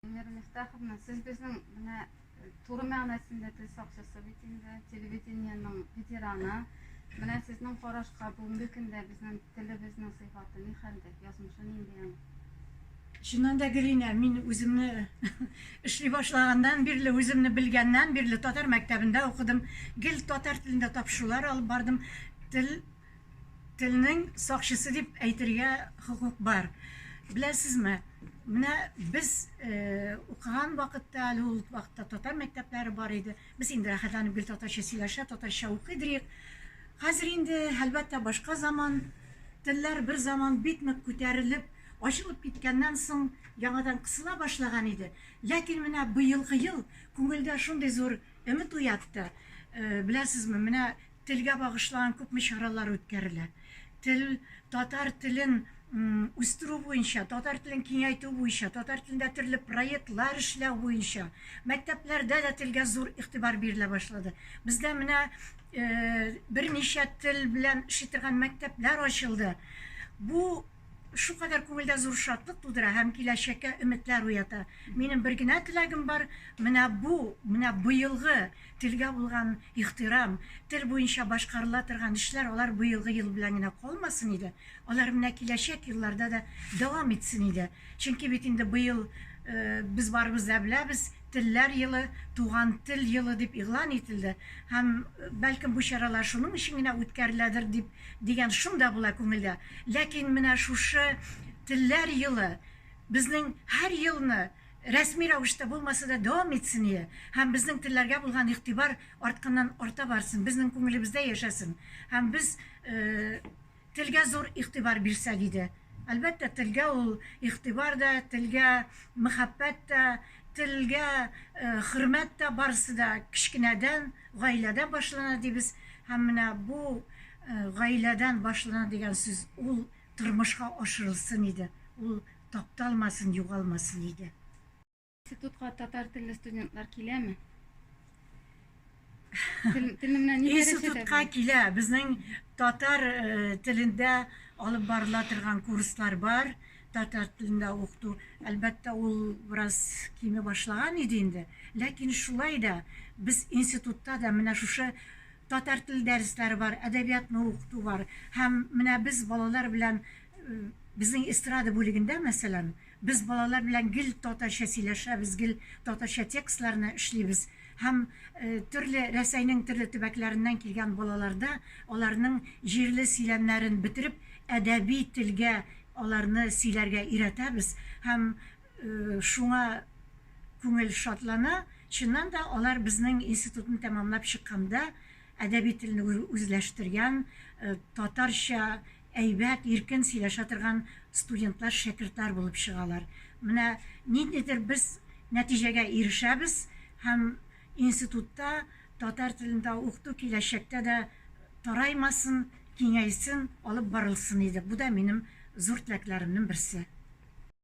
Miftahovna, siz bizning mana to'g'ri ma'nosida til soqchisi bitimda televideniyening veterani. Mana sizning qarashqa bugungi kunda bizning tilimizning sifatini qanday yozmishini endi. Şundan da gireyim, min özümni işli başlagandan birli özümni bilgenden birli Tatar mektebinde okudum. Gil Tatar tilinde tapşırılar alıp bardım. Tilinin sakşısı deyip aytırga hukuk var. Bilasizmi? Mine biz okugan vakitte, vakitte Tatar mektepleri var idi. Biz indi rahatlanıp bir Tatarşa silaşa, Tatarşa okuydurik. Hazır indi elbette başka zaman tiller bir zaman bitmek ko'tarilib açılıp gitkenden soň yanadan kısıla başlagan idi. Lakin mine bu yılgı yıl ko'ngilde şunday zor ümit uyatdı. Bilasizmi, mine tilge bagışlagan köp müşaharalar ötkeriler. Tatar tilin üstürü boyunca, Tatar tilin kengaytı boyunca, Tatar tilinde türlü proyektlar işlew boyunca mekteplerde de tilge zor ihtibar berile başladı. Bizde mine bir neçe til bilen işitirgen mektepler açıldı. Bu şu kadar ko'ngilde zor şatlık tudıra, hem kileşeke ümitler uyata. Benim bir gine tilagim var, mine bu yılgı tilge bulgan ihtiram, til boyunca başkarıla turgan işler, olar bu yılgı yıl bilen yine kalmasın idi. Olar mine kileşek yıllarda da devam etsin idi. Çünkü bitinde bu yıl biz varımız da biliriz, tiller yılı, tuğan til yılı deyip ilan etildi. Hem belki bu şaralar şunun için yine ötkeriledir deyip degen şunda bula ko'ngilde. Lakin mine şuşu tiller yılı bizning her yılını resmi ravishda bo'lmasa da devam etsin diye. Hem bizning tillerge bulgan ihtibar artkandan arta barsın, bizning ko'nglimizde yaşasın. Hem biz tilge zor ihtibar birsek idi. Elbette tilge ol ihtibar da, tilge muhabbet da, tilge hürmet de barısı da kişkineden, gaileden başlanır biz. Hem bu gaileden başlanır degen söz ol turmuşka aşırılsın idi. Ol taptalmasın, yo'qolmasın idi. İnstitutga Tatar tilli studentlar kelemi? İnstitutga kele. Bizning Tatar tilinde alıp barılatırgan kurslar var. Tatar tilinde okudu. Elbette ol biraz kimi başlagan idi indi. Lakin şulay da biz institutta da mine şuşu Tatar til dersleri var, edebiyatını okudu var. Hem mine biz balalar bilen bizning istrada bölümünde mesela biz balalar bilen gil Tatarşa silaşabız, gil Tatarşa tekstlarını işleybiz. Hem türlü Reseynin türlü tübeklerinden kelgen balalarda onlarının jirli silemlerini bitirip edebi tilge onlarını silerge iretemiz. Hem şuna ko'ngil şatlana, şundan da onlar bizning institutunu tamamlap çıkkanda edebi tilini özleştirgen, Tatarşa әйбәт, иркен сөйләшә торган студентлар, шәкертләр булып чыгалар. Менә ниндидер biz нәтиҗәгә ирешәбез һәм институтта татар телендә укыту киләчәктә дә тараймасын, киңәйсен, алып барылсын иде. Бу да минем зур теләкләремнең берсе.